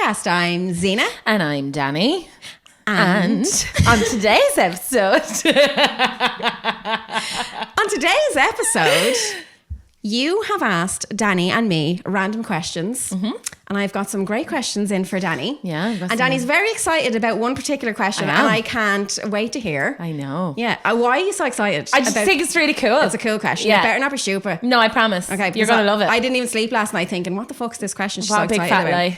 podcast. I'm Zena. And I'm Danni. And on today's episode... you have asked Danni and me random questions. Mm-hmm. And I've got some great questions in for Danni. Yeah. And Danni's very excited about one particular question. And I can't wait to hear. I know. Yeah. Why are you so excited? I just think it's really cool. It's a cool question. Yeah. It better not be stupid. No, I promise. Okay, you're going to love it. I didn't even sleep last night thinking, what the fuck's this question she's what so a big excited fat about? lie.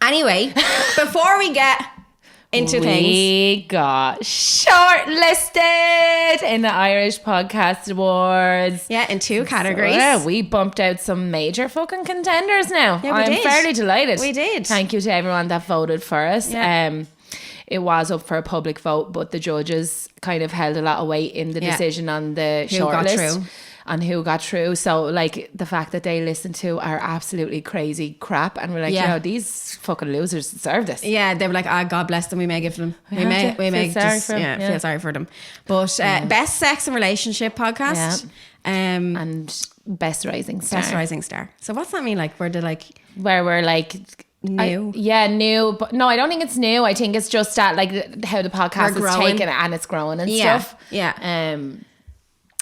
Anyway, before we get into things. We got shortlisted in the Irish Podcast Awards. Yeah, in 2 categories. So, yeah, we bumped out some major fucking contenders now. Yeah, we did. I'm fairly delighted. We did. Thank you to everyone that voted for us. Yeah. It was up for a public vote, but the judges kind of held a lot of weight in the decision on the shortlist. And who got through. So like the fact that they listened to our absolutely crazy crap and we're like, you know, these fucking losers deserve this. Yeah, they were like, God bless them, we may give them. We may feel sorry for them. But best sex and relationship podcast. Yeah. And best rising star. Best rising star. So what's that mean? Like where we're like new? New. But no, I don't think it's new. I think it's just that like how the podcast is taken and it's growing and stuff. Yeah.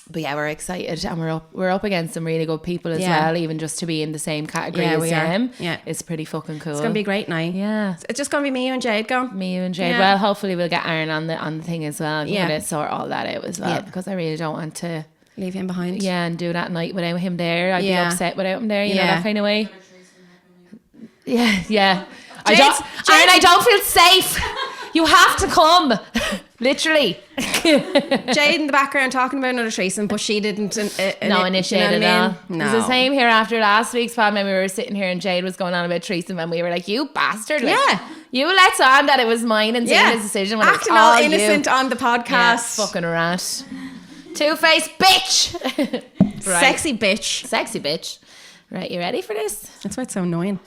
But yeah, we're excited and we're up against some really good people as well, even just to be in the same category as them. Yeah. It's pretty fucking cool. It's going to be great now. Yeah. It's just going to be me, you and Jade going. Me, you and Jade. Yeah. Well, hopefully we'll get Aaron on the thing as well. I'm going to sort all that out as well because I really don't want to... leave him behind. Yeah, and do that night without him there. I'd be upset without him there, you know, that kind of way. Yeah. I don't feel safe. You have to come. Literally. Jade in the background talking about another threesome, but she didn't initiate at all. No. It was the same here after last week's pod when we were sitting here and Jade was going on about threesome and we were like, you bastard. Like, you let on that it was mine and Zena's decision when acting it was all innocent on the podcast. Yeah, fucking rat. Two-faced bitch. Right. Sexy bitch. Right, you ready for this? That's why it's so annoying.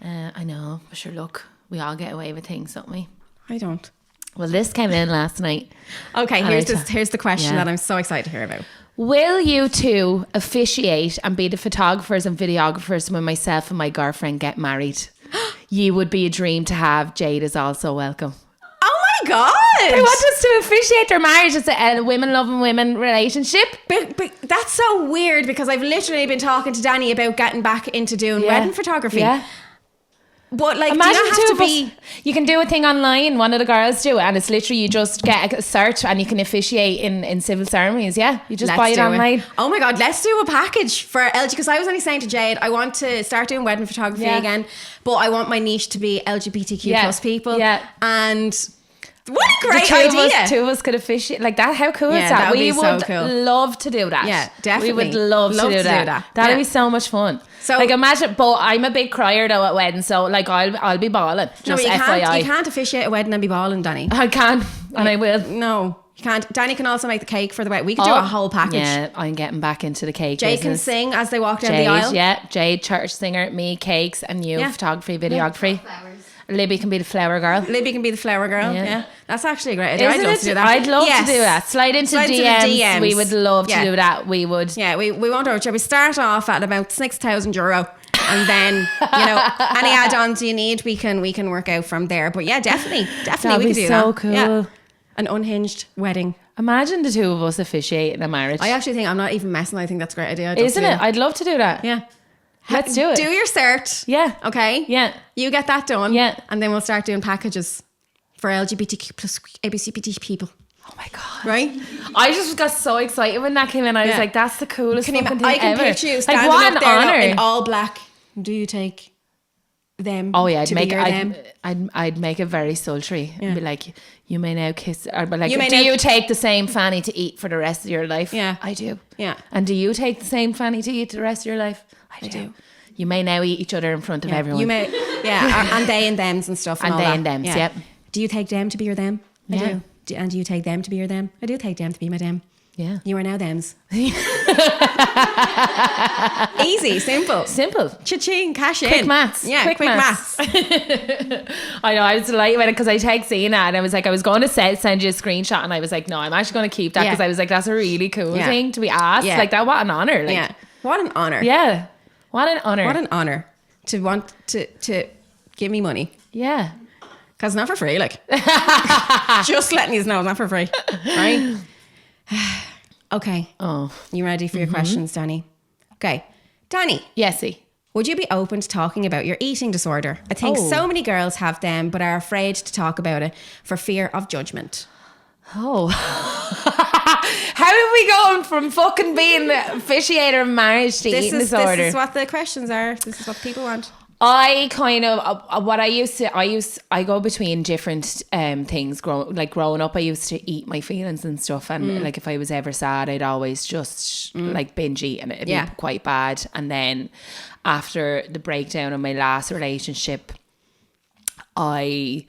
I know, but sure, look, we all get away with things, don't we? I don't. Well, this came in last night. Okay, here's the question that I'm so excited to hear about. Will you two officiate and be the photographers and videographers when myself and my girlfriend get married? You would be a dream to have. Jade is also welcome. Oh my God! They want us to officiate their marriage. It's a women loving women relationship. But that's so weird because I've literally been talking to Danni about getting back into doing wedding photography. Yeah. But like, imagine do you not have to be... You can do a thing online, one of the girls do it, and it's literally you just get a search and you can officiate in civil ceremonies. Yeah, you just buy it online. Oh my God, let's do a package for LG, because I was only saying to Jade, I want to start doing wedding photography again, but I want my niche to be LGBTQ plus people. Yeah. And what a great idea. Two of us could officiate like that. How cool is that? We would love to do that. Yeah, definitely. We would love to do that. That'd be so much fun. So like imagine, but I'm a big crier though at weddings, so like I'll be balling. Just FYI. You can't officiate a wedding and be balling, Danni. I can, and I will. No, you can't. Danni can also make the cake for the wedding. We could do a whole package. Yeah, I'm getting back into the cake Jade business. can sing as they walk down the aisle. Yeah, Jade, church singer, me, cakes, and you, photography, videography. Libby can be the flower girl. Yeah. That's actually a great idea. I'd love to do that. I'd love to do that. Slide into DMs. We would love to do that. We would. Yeah, we won't overcharge. We start off at about €6,000. And then, you know, any add-ons you need, we can work out from there. But yeah, definitely That'd we could do that. That'd be so cool. Yeah. An unhinged wedding. Imagine the two of us officiating a marriage. I actually think I'm not even messing. I think that's a great idea. Isn't it? I'd love to do that. Yeah. Let's do it. Do your cert. Yeah. Okay. Yeah. You get that done. Yeah. And then we'll start doing packages for LGBTQ plus ABCBT people. Oh my God. Right? I just got so excited when that came in. I was like, that's the coolest fucking thing ever. I can picture you standing up there in all black. Do you take them? Oh yeah, I'd make it very sultry and be like, you may now kiss, or but like, do you take the same fanny to eat for the rest of your life? Yeah, I do. Yeah. And do you take the same fanny to eat the rest of your life? I do. You may now eat each other in front of everyone. You may, and they and thems and stuff. And they and thems, yep. Do you take them to be your them? I do. And do you take them to be your them? I do take them to be my them. Yeah. You are now thems. Easy, simple. Cha-ching, cash in. Quick maths. Yeah, quick maths. I know, I was delighted with it because I texted Zena and I was like, I was going to send you a screenshot and I was like, no, I'm actually going to keep that because I was like, that's a really cool thing to be asked. Yeah. Like that, what an honour. Like, yeah. What an honour. Yeah. What an honour. What an honour to want to give me money. Yeah. Because it's not for free, like. Just letting you know, it's not for free. Right? Okay. Oh. You ready for your questions, Danny? Okay. Danny. Yesy. Would you be open to talking about your eating disorder? I think so many girls have them, but are afraid to talk about it for fear of judgment. Oh. How have we gone from fucking being officiator of marriage to eating disorder? This is what the questions are. This is what people want. I kind of what I go between different things. Growing up, I used to eat my feelings and stuff, and like if I was ever sad, I'd always just like binge eat, and it'd be quite bad. And then after the breakdown of my last relationship, I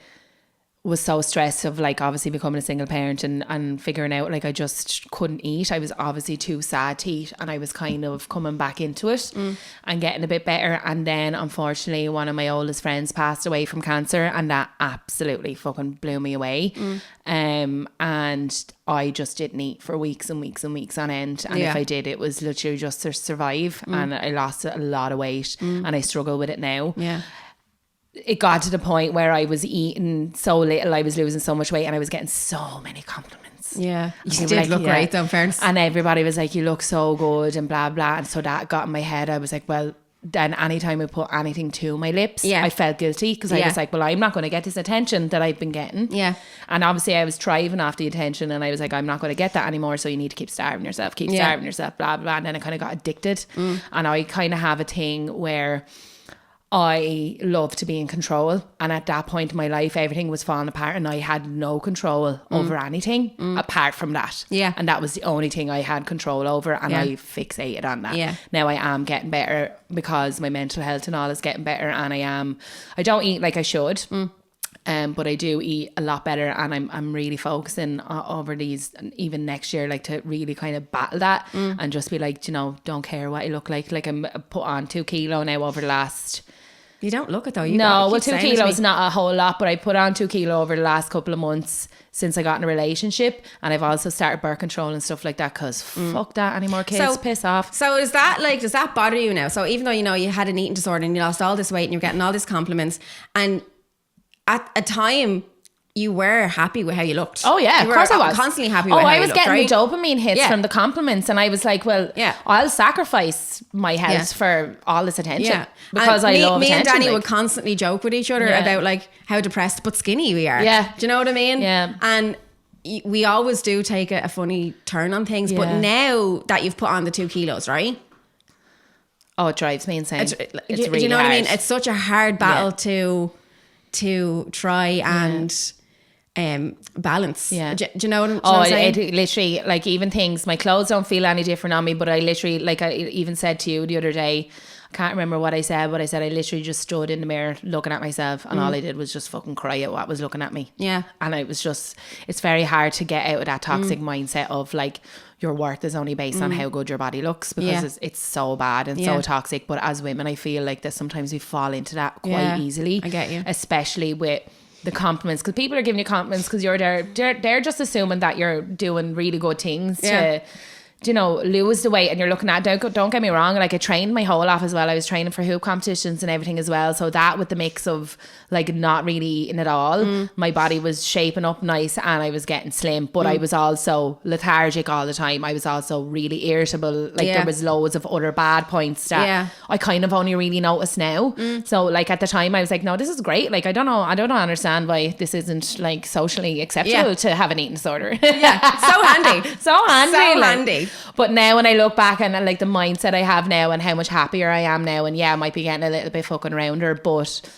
was so stressed of like obviously becoming a single parent and figuring out like I just couldn't eat. I was obviously too sad to eat, and I was kind of coming back into it and getting a bit better. And then unfortunately one of my oldest friends passed away from cancer, and that absolutely fucking blew me away. And I just didn't eat for weeks and weeks and weeks on end, and if I did, it was literally just to survive. And I lost a lot of weight, and I struggle with it now. It got to the point where I was eating so little, I was losing so much weight, and I was getting so many compliments. Yeah, you did look great though, fairness. And everybody was like, you look so good and blah blah. And so that got in my head. I was like, well, then anytime I put anything to my lips, I felt guilty, because I was like, well, I'm not going to get this attention that I've been getting. And obviously I was thriving off the attention, and I was like, I'm not going to get that anymore, so you need to keep starving yourself, blah blah. And then I kind of got addicted. And I kind of have a thing where I love to be in control, and at that point in my life everything was falling apart, and I had no control over anything apart from that. And that was the only thing I had control over, and I fixated on that. Now I am getting better because my mental health and all is getting better, and I don't eat like I should. But I do eat a lot better, and I'm really focusing over these, even next year, like to really kind of battle that and just be like, you know, don't care what I look like. Like I'm put on 2 kilo now over the last. You don't look it though. 2 kilos not a whole lot, but I put on 2 kilo over the last couple of months since I got in a relationship, and I've also started birth control and stuff like that, because fuck that, any more kids, piss off. So is that like, does that bother you now? So even though you know you had an eating disorder and you lost all this weight and you're getting all these compliments, and at a time you were happy with how you looked. Oh yeah, of course I was. Constantly happy with how you looked. I was getting the dopamine hits from the compliments, and I was like, well, I'll sacrifice my health for all this attention because I love attention. Me and Danny would constantly joke with each other about like how depressed but skinny we are. Do you know what I mean? And we always do take a funny turn on things, but now that you've put on the 2 kilos, right? Oh, it drives me insane. It's really do you know hard. what I mean? It's such a hard battle to try and balance. Do you know what I'm saying? It literally, like, even things, my clothes don't feel any different on me, but I literally, like I even said to you the other day, I can't remember what I said, but I said I literally just stood in the mirror looking at myself, and all I did was just fucking cry at what was looking at me. And it was just, it's very hard to get out of that toxic mindset of like your worth is only based on how good your body looks, because it's so bad and so toxic. But as women, I feel like that sometimes we fall into that quite easily. I get you. Especially with the compliments, because people are giving you compliments because you're there. They're just assuming that you're doing really good things to, you know, lose the weight, and you're looking at, don't get me wrong, like I trained my whole life as well. I was training for hoop competitions and everything as well, so that with the mix of like not really eating at all, my body was shaping up nice and I was getting slim, but I was also lethargic all the time. I was also really irritable, like there was loads of other bad points that I kind of only really notice now. So like at the time I was like, no, this is great, like I don't understand why this isn't like socially acceptable to have an eating disorder. So handy. So handy. But now when I look back and like the mindset I have now and how much happier I am now, and I might be getting a little bit fucking rounder, but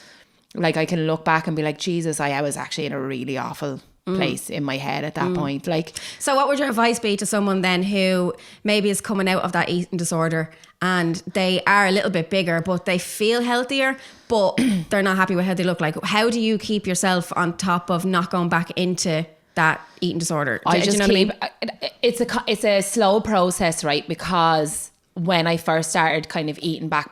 like I can look back and be like, Jesus, I was actually in a really awful place in my head at that point. Like, so what would your advice be to someone then who maybe is coming out of that eating disorder and they are a little bit bigger but they feel healthier but they're not happy with how they look? Like, how do you keep yourself on top of not going back into that eating disorder? It's a slow process, right? Because when I first started kind of eating back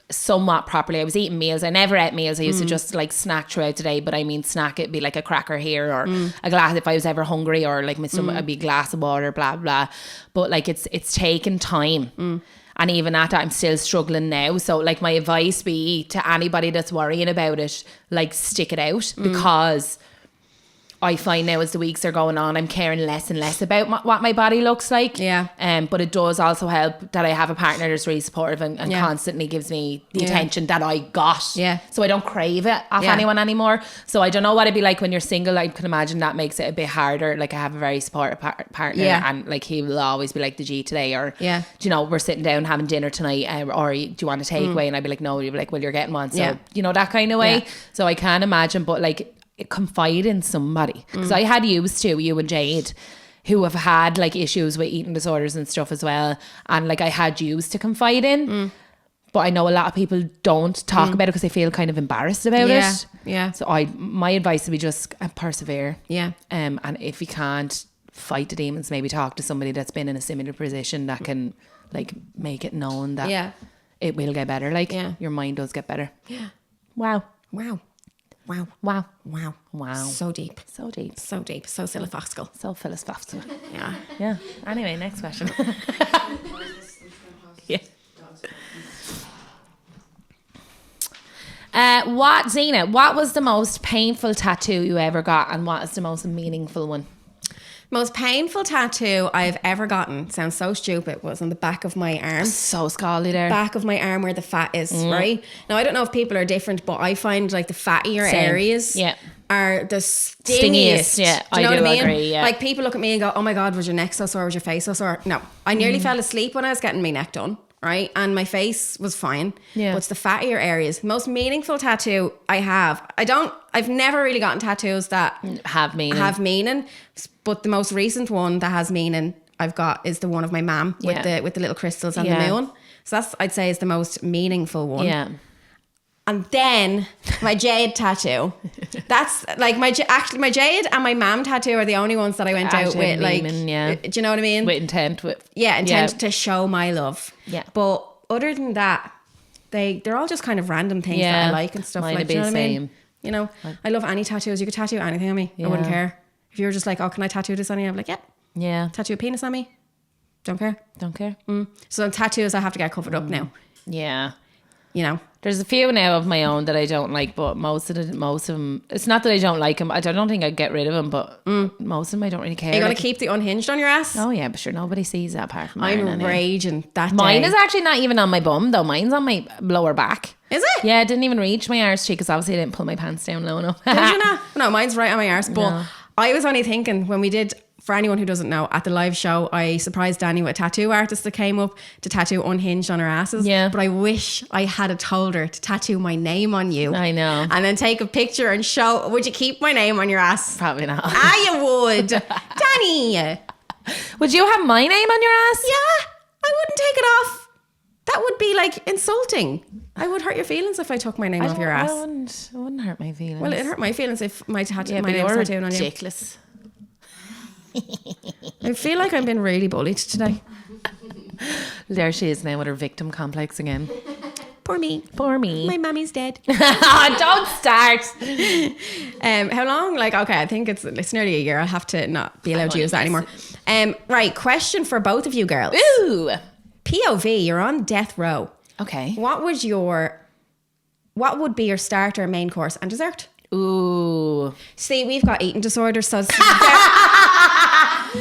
somewhat properly, I was eating meals. I never ate meals. I used to just like snack throughout the day, but I mean snack, it'd be like a cracker here or a glass if I was ever hungry, or like my stomach, it'd be a glass of water, blah blah. But like it's taken time. And even at that, I'm still struggling now. So like my advice be to anybody that's worrying about it, like stick it out, because I find now as the weeks are going on, I'm caring less and less about what my body looks like. Yeah. But it does also help that I have a partner that's really supportive and constantly gives me the attention that I got. Yeah. So I don't crave it off anyone anymore. So I don't know what it'd be like when you're single. I can imagine that makes it a bit harder. Like I have a very supportive partner and like he will always be like, the G today, or, do you know, we're sitting down having dinner tonight, or do you want a takeaway? And I'd be like, no. You'd be like, well, you're getting one. So, you know, that kind of way. So I can imagine, but like, confide in somebody, because I had you and Jade, who have had like issues with eating disorders and stuff as well, and like I had you to confide in, but I know a lot of people don't talk about it because they feel kind of embarrassed about it. So my advice would be just persevere. And if you can't fight the demons, maybe talk to somebody that's been in a similar position that can like make it known that it will get better. Like your mind does get better. Wow. So deep. So philosophical. Yeah. Anyway, next question. Zena, what was the most painful tattoo you ever got, and what is the most meaningful one? Most painful tattoo I've ever gotten, sounds so stupid, was on the back of my arm. So scally there. Back of my arm where the fat is, right? Now, I don't know if people are different, but I find like the fattier areas are the stingiest. Yeah, do you know what I mean? Agree, yeah. Like people look at me and go, oh my God, was your neck so sore? Was your face so sore? No, I nearly fell asleep when I was getting my neck done. Right, and my face was fine. But it's the fattier areas. Most meaningful tattoo I have. I've never really gotten tattoos that have meaning. But the most recent one that has meaning I've got is the one of my mum with the little crystals and the moon. So that's, I'd say, is the most meaningful one. Yeah. And then my jade tattoo. That's like my jade and my mum tattoo are the only ones that I went out with. Like, do you know what I mean? With intent. Intent to show my love. Yeah. But other than that, they're all just kind of random things that I like and stuff. Mine like, do you know what I same. mean? You know, I love any tattoos. You could tattoo anything on me. I wouldn't care. If you were just like, oh, can I tattoo this on you? I'd be like, yeah. Yeah. Tattoo a penis on me. Don't care. So tattoos, I have to get covered up now. Yeah. You know, there's a few now of my own that I don't like, but most of them, it's not that I don't like them. I don't think I'd get rid of them, but most of them I don't really care. Are you going to keep the unhinged on your ass? Oh yeah, but sure, nobody sees that apart from I'm raging that Mine day. is actually not even on my bum though. Mine's on my lower back. Is it? Yeah, it didn't even reach my arse cheek because obviously I didn't pull my pants down low enough. Did you not? No, mine's right on my arse. But I was only thinking when we did, for anyone who doesn't know, at the live show, I surprised Danny with a tattoo artist that came up to tattoo unhinged on her asses. Yeah. But I wish I had told her to tattoo my name on you. I know. And then take a picture and show, would you keep my name on your ass? Probably not. You would. Danny. Would you have my name on your ass? Yeah. I wouldn't take it off. That would be like insulting. I would hurt your feelings if I took my name off your ass. It wouldn't hurt my feelings. Well, it hurt my feelings if my name was tattooed on you. Ridiculous. I feel like I'm being really bullied today. There she is now with her victim complex again. Poor me. My mummy's dead. Don't start. How long? Like, okay, I think it's nearly a year. I'll have to not be allowed to use that anymore. Right, question for both of you girls. Ooh. POV, you're on death row. Okay. What would be your starter, main course, and dessert? Ooh. See, we've got eating disorders, so it's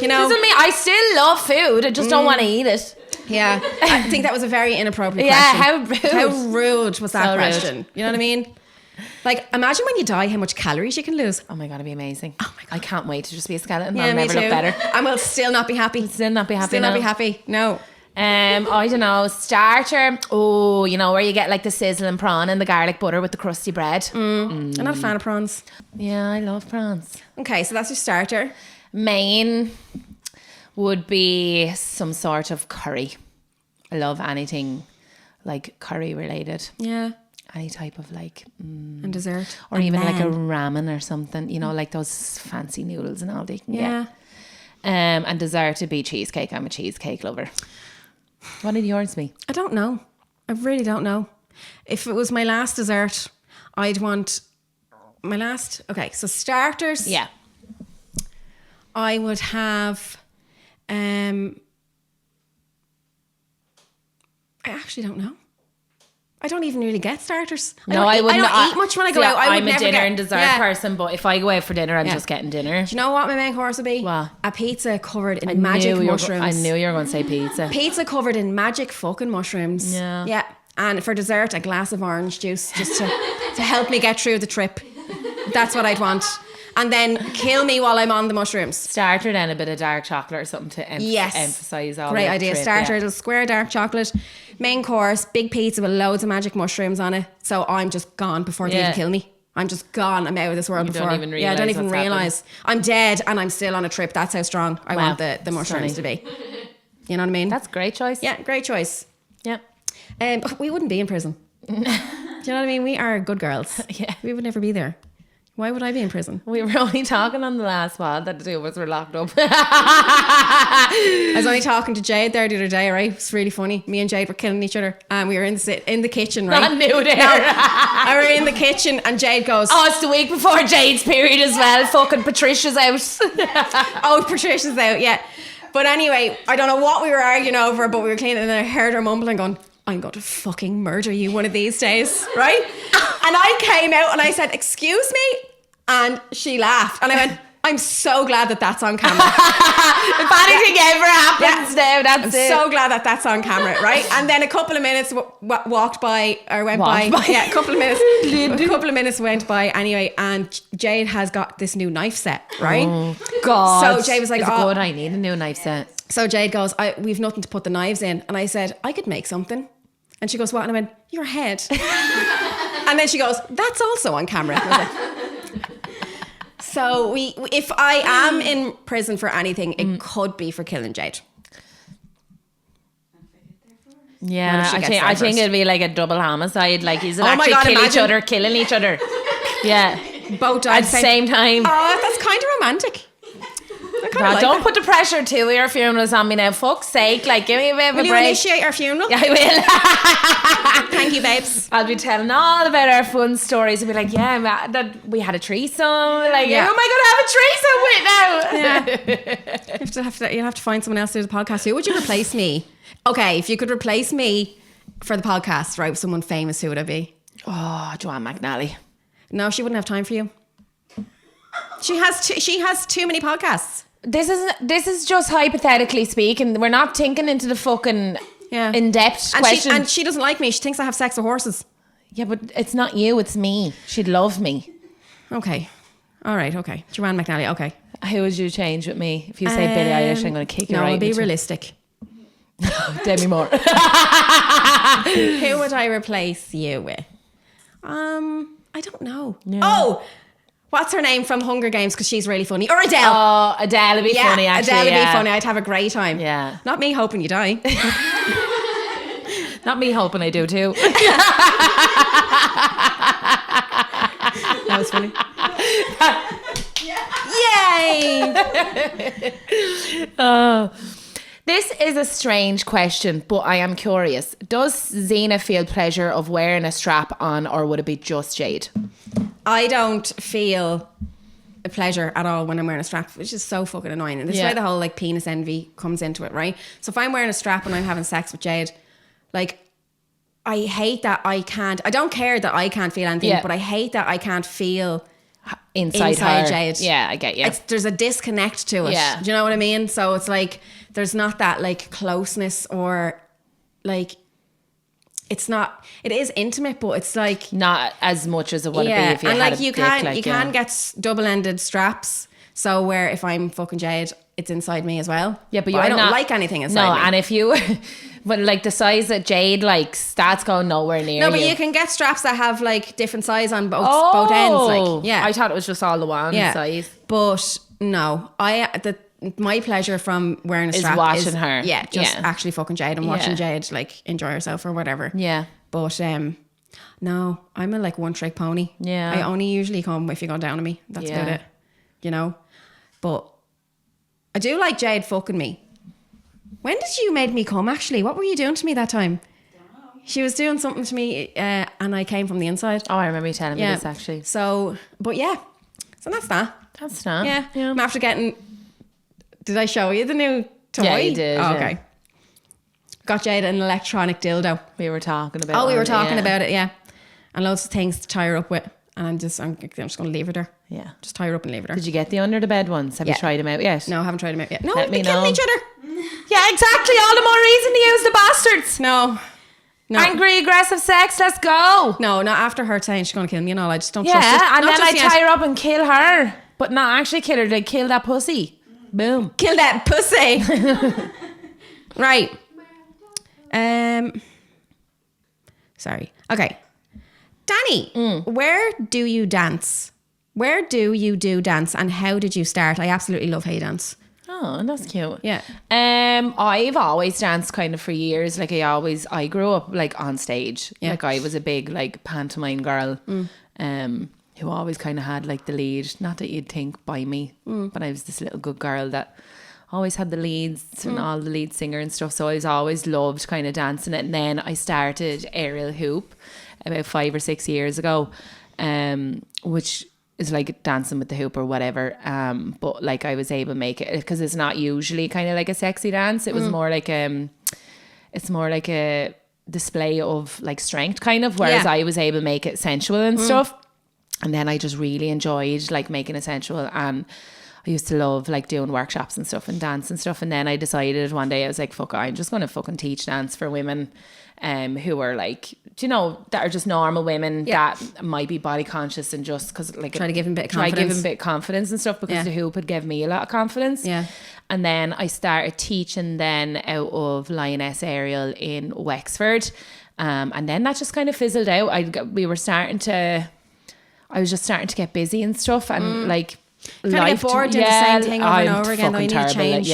you know. Doesn't mean I still love food. I just don't want to eat it. Yeah. I think that was a very inappropriate question. How rude. How rude was that So question? Rude. You know what I mean? Like, imagine when you die, how much calories you can lose. Oh my God, it'd be amazing. Oh my God. I can't wait to just be a skeleton. Yeah, I'll never look better. And we'll still not be happy. Still not be happy. No. I don't know. Starter. Oh, you know, where you get like the sizzling prawn and the garlic butter with the crusty bread. I'm not a fan of prawns. Yeah, I love prawns. Okay, so that's your starter. Main would be some sort of curry. I love anything like curry related. Yeah. Any type of like and dessert. Or and even like a ramen or something, you know, like those fancy noodles and all they can get. And dessert would be cheesecake. I'm a cheesecake lover. What did yours be? I don't know. I really don't know. If it was my last dessert, I'd want my last. Okay, so starters. Yeah. I would have I actually don't know. I don't even really get starters. No, I wouldn't. I don't eat much when I go out. I'm a dinner and dessert person, but if I go out for dinner, I'm just getting dinner. Do you know what my main course would be? What? A pizza covered in magic mushrooms. I knew you were going to say pizza. Pizza covered in magic fucking mushrooms. Yeah. Yeah. And for dessert, a glass of orange juice just to help me get through the trip. That's what I'd want. And then kill me while I'm on the mushrooms. Starter, then a bit of dark chocolate or something to emphasise all. Great idea. Starter, a square dark chocolate. Main course, big pizza with loads of magic mushrooms on it. So I'm just gone before they even kill me. I'm just gone. I'm out of this world before. Don't even realise I don't even realise. I'm dead and I'm still on a trip. That's how strong I want the mushrooms to be. You know what I mean? That's a great choice. Yeah, great choice. Yeah. But we wouldn't be in prison. Do you know what I mean? We are good girls. Yeah. We would never be there. Why would I be in prison? We were only talking on the last pod that the two of us were locked up. I was only talking to Jade there the other day, right? It was really funny. Me and Jade were killing each other, and we were in the kitchen, right? Not new there. I were in the kitchen, and Jade goes, "Oh, it's the week before Jade's period as well. Fucking Patricia's out." Oh, Patricia's out, yeah. But anyway, I don't know what we were arguing over, but we were cleaning, and I heard her mumbling, going, "I'm going to fucking murder you one of these days," right? And I came out and I said, "Excuse me?" And she laughed. And I went, "I'm so glad that that's on camera." If anything ever happens now, that's I'm it. so glad that that's on camera, right? And then a couple of minutes went by. Yeah, a couple of minutes went by anyway. And Jade has got this new knife set, right? Oh, God. So Jade was like, good, I need a new knife set. So Jade goes, "We've nothing to put the knives in." And I said, "I could make something." And she goes, "What?" And I went, "Your head." And then she goes, "That's also on camera." And I was like, so if I am in prison for anything, it could be for killing Jade. Yeah, I think it'd be like a double homicide. Like, he's actually killing each other. Yeah, both at the same time. Oh, that's kind of romantic. Don't put the pressure to your funerals on me now. Fuck's sake, like, give me a bit of a break. Will you initiate our funeral? Yeah, I will. Thank you, babes. I'll be telling all about our fun stories. I'll be like, yeah, that we had a threesome. Like, who am I going to have a threesome with now? Yeah. You'll have to find someone else to do the podcast. Who would you replace me? Okay, if you could replace me for the podcast, right, with someone famous, who would it be? Oh, Joanne McNally. No, she wouldn't have time for you. She has too many podcasts. This is just hypothetically speaking. We're not thinking into the fucking in-depth question. And she doesn't like me. She thinks I have sex with horses. Yeah, but it's not you, it's me. She'd love me. Okay. All right, okay. Joanne McNally, okay. Who would you change with me? If you say Billie Eilish, I'm going to kick you right. No, it'll be realistic. Demi Moore. Who would I replace you with? I don't know. No. Oh! What's her name from Hunger Games? Because she's really funny. Or Adele. Oh, Adele would be funny, actually. Adele would be funny. I'd have a great time. Yeah. Not me hoping you die. Not me hoping I do too. That was funny. Yay! This is a strange question, but I am curious. Does Zena feel pleasure of wearing a strap on, or would it be just Jade? I don't feel a pleasure at all when I'm wearing a strap, which is so fucking annoying. And this is why the whole like penis envy comes into it, right? So if I'm wearing a strap and I'm having sex with Jade, like, I hate that I don't care that I can't feel anything, but I hate that I can't feel inside Jade. Yeah, I get you. There's a disconnect to it. Yeah. Do you know what I mean? So it's like, there's not that like closeness, or like, it is intimate, but it's like not as much as it would be if you and had like a you dick, can you can get double-ended straps, so where if I'm fucking Jade, it's inside me as well. Yeah, but I don't like anything inside me. And if you but like the size that Jade likes, that's going nowhere near No, but you can get straps that have like different size on both ends. Like, yeah, I thought it was just all the one size. But no, my pleasure from wearing a strap is watching her. Yeah, actually fucking Jade and watching Jade like enjoy herself or whatever. Yeah. But no, I'm a like one trick pony. Yeah. I only usually come if you go down on me. That's about it. You know? But I do like Jade fucking me. When did you made me come actually? What were you doing to me that time? She was doing something to me and I came from the inside. Oh, I remember you telling me this actually. So, but yeah. So that's that. That's not. Yeah. I'm after getting... Did I show you the new toy? Yeah, you did. Oh, okay. got Jade an electronic dildo. We were talking about we were talking about it, yeah. And loads of things to tie her up with. And I'm just going to leave her there. Yeah. Just tie her up and leave her there. Did you get the under the bed ones? Have you tried them out yet? No, I haven't tried them out yet. No, Let they're me killing know. each other. Yeah, exactly. All the more reason to use the bastards. No. Angry, aggressive sex, let's go. No, not after her saying she's going to kill me and all. I just don't trust it. Yeah, and then I tie her up and kill her. But not actually kill her, like kill that pussy. Boom. Kill that pussy. Right. Sorry. Okay. Danny, where do you dance? Where do you do dance and how did you start? I absolutely love how you dance. Oh, that's cute. Yeah. I've always danced kind of for years. Like I grew up like on stage. Yeah. Like I was a big like pantomime girl. Who always kind of had like the lead. Not that you'd think by me, but I was this little good girl that always had the leads and all the lead singer and stuff. So I was always loved kind of dancing it. And then I started aerial hoop about 5 or 6 years ago, which is like dancing with the hoop or whatever. But like I was able to make it because it's not usually kind of like a sexy dance. It was more like it's more like a display of like strength kind of, whereas I was able to make it sensual and stuff. And then I just really enjoyed like making it sensual, and I used to love like doing workshops and stuff and dance and stuff. And then I decided one day I was like, fuck, I'm just going to fucking teach dance for women who are like, do you know, that are just normal women that might be body conscious and just because like try to give them a bit of confidence and stuff, because the hoop had given me a lot of confidence. Yeah. And then I started teaching then out of Lioness Aerial in Wexford. And then that just kind of fizzled out. I was just starting to get busy and stuff, and like kind of get bored doing the same thing over and over again. Though you need to change.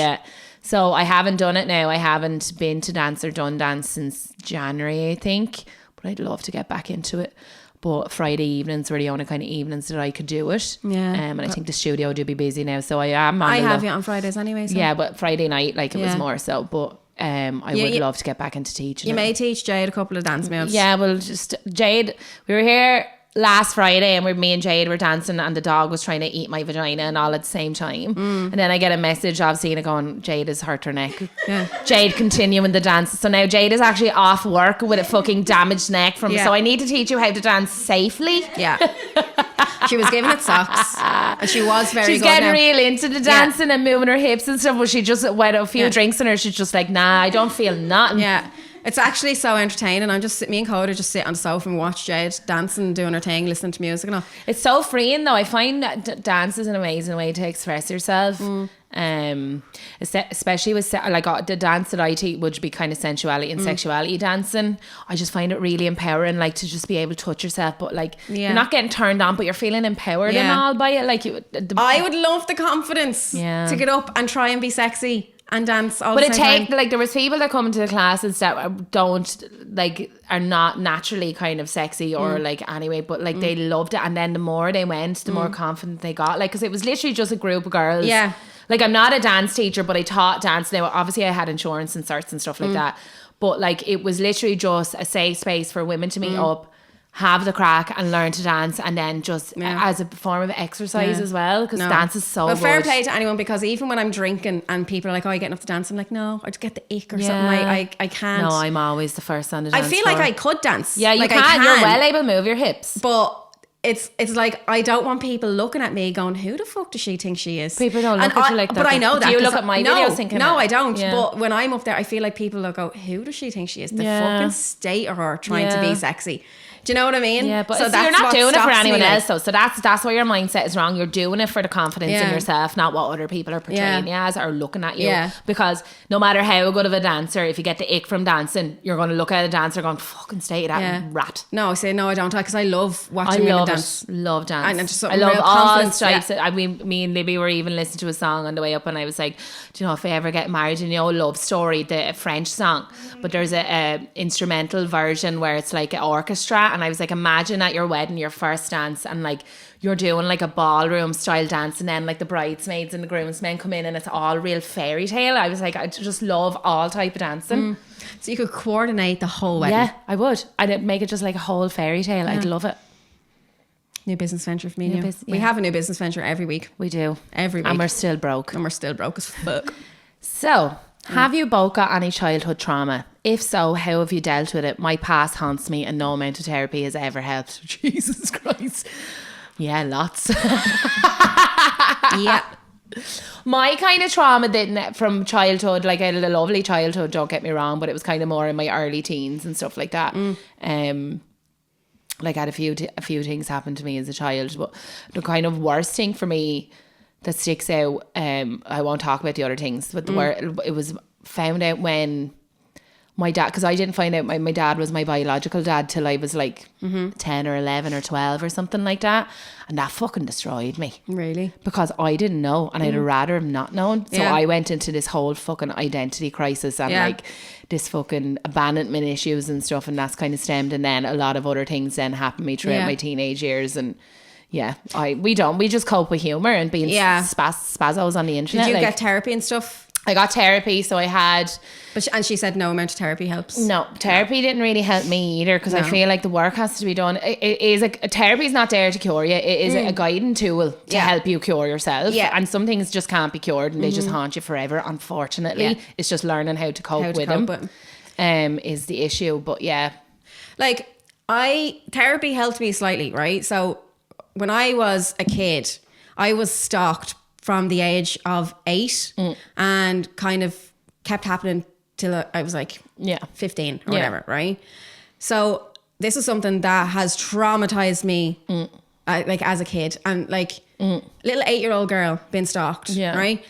So I haven't done it now. I haven't been to dance or done dance since January, I think. But I'd love to get back into it. But Friday evenings were the only kind of evenings that I could do it. Yeah. And I think the studio do be busy now, so I am. I have it on Fridays anyway. So. Yeah, but Friday night, like it was more so. But I would love to get back into teaching. You may teach Jade a couple of dance moves. Yeah, well, just Jade. We were here last Friday and me and Jade were dancing and the dog was trying to eat my vagina and all at the same time. And then I get a message of Zena going, Jade has hurt her neck. Yeah. Jade continuing the dance. So now Jade is actually off work with a fucking damaged neck so I need to teach you how to dance safely. Yeah. She was giving it socks and she was very She's good getting now. real into the dancing and moving her hips and stuff, but she just went a few drinks in her. She's just like, nah, I don't feel nothing. Yeah. It's actually so entertaining. Me and Coda just sit on the sofa and watch Jade dancing, doing her thing, listening to music and all. It's so freeing though. I find that dance is an amazing way to express yourself. Especially with like the dance that I teach would be kind of sensuality and sexuality dancing. I just find it really empowering, like to just be able to touch yourself, but like you're not getting turned on, but you're feeling empowered and all by it. Like I would love the confidence to get up and try and be sexy and dance all the time. Like there was people that come into the classes that are not naturally kind of sexy or like anyway, but like they loved it, and then the more they went, the more confident they got, like because it was literally just a group of girls. Yeah, like I'm not a dance teacher, but I taught dance. Now obviously I had insurance and sorts and stuff like that, but like it was literally just a safe space for women to meet up, have the crack and learn to dance, and then just as a form of exercise as well, because dance is so good. Fair play to anyone, because even when I'm drinking and people are like, oh, you're getting up to dance, I'm like, no, I just get the ick or something. I can't. No, I'm always the first on the dance I feel floor. like I could dance. Yeah, you like, can. You're well able to move your hips. But it's like I don't want people looking at me going, who the fuck does she think she is? People don't look at you like that. But I know that. Do you look at my videos thinking no, that? I don't. Yeah. But when I'm up there, I feel like people will go, who does she think she is? The fucking state of her trying to be sexy. Do you know what I mean? Yeah, but so you're not doing it for anyone else though. So that's why your mindset is wrong. You're doing it for the confidence in yourself, not what other people are portraying you as or looking at you. Yeah. Because no matter how good of a dancer, if you get the ick from dancing, you're going to look at a dancer going, fucking stay that rat. No, no, I don't. Because I love watching women dance. Love dance. And just I love all stripes. I mean, me and Libby were even listening to a song on the way up, and I was like, do you know, if I ever get married, and you know, Love Story, the French song, but there's a instrumental version where it's like an orchestra, and I was like, imagine at your wedding, your first dance, and like you're doing like a ballroom style dance, and then like the bridesmaids and the groomsmen come in and it's all real fairy tale. I was like, I just love all type of dancing. So you could coordinate the whole wedding. Yeah, I would. I'd make it just like a whole fairy tale. I'd love it. New business venture for me. We have a new business venture every week. We do. Every week. And we're still broke. as fuck. So Have you both got any childhood trauma? If so, how have you dealt with it? My past haunts me and no amount of therapy has ever helped. Jesus Christ. Yeah, lots. Yeah. My kind of trauma didn't from childhood, like I had a lovely childhood, don't get me wrong, but it was kind of more in my early teens and stuff like that. Like I had a few things happen to me as a child, but the kind of worst thing for me that sticks out, I won't talk about the other things, but it was found out when my dad, because I didn't find out my dad was my biological dad till I was like 10 or 11 or 12 or something like that. And that fucking destroyed me. Really? Because I didn't know and I'd rather have not known. So I went into this whole fucking identity crisis and like this fucking abandonment issues and stuff. And that's kind of stemmed. And then a lot of other things then happened to me throughout my teenage years. And we just cope with humour and being spazzos on the internet. Did you get therapy and stuff? I got therapy, so I had... And she said no amount of therapy helps? No, therapy didn't really help me either because I feel like the work has to be done. Therapy is not there to cure you. It is a guiding tool to help you cure yourself. Yeah. And some things just can't be cured and they just haunt you forever, unfortunately. Yeah. It's just learning how to cope with them is the issue. But yeah. Like, therapy helped me slightly, right? So when I was a kid, I was stalked from the age of 8 and kind of kept happening till I was like 15 or whatever, right? So this is something that has traumatized me like as a kid and like little 8-year-old girl being stalked, right?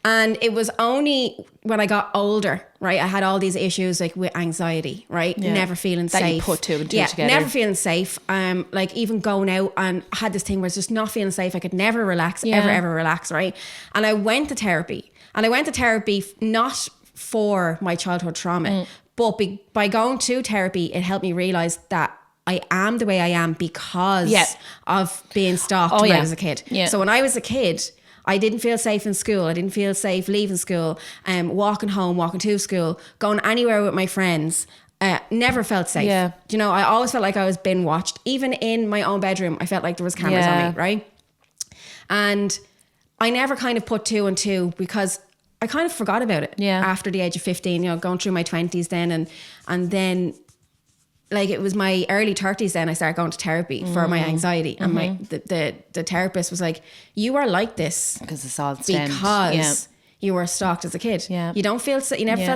And it was only when I got older, right? I had all these issues like with anxiety, right? Never feeling safe. That you put two and two together. Never feeling safe. Like even going out and I had this thing where it's just not feeling safe. I could never relax, ever relax, right? And I went to therapy. And I went to therapy not for my childhood trauma, but by going to therapy, it helped me realize that I am the way I am because of being stalked when I was a kid. Yeah. So when I was a kid, I didn't feel safe in school. I didn't feel safe leaving school, walking home, walking to school, going anywhere with my friends. Never felt safe. Yeah. You know, I always felt like I was being watched. Even in my own bedroom, I felt like there was cameras on me, right? And I never kind of put 2 and 2 because I kind of forgot about it after the age of 15, you know, going through my 20s then. And then like it was my early 30s then I started going to therapy for my anxiety. And the therapist was like, you are like this because it's all stemmed. Because you were stalked as a kid. Yeah. You never felt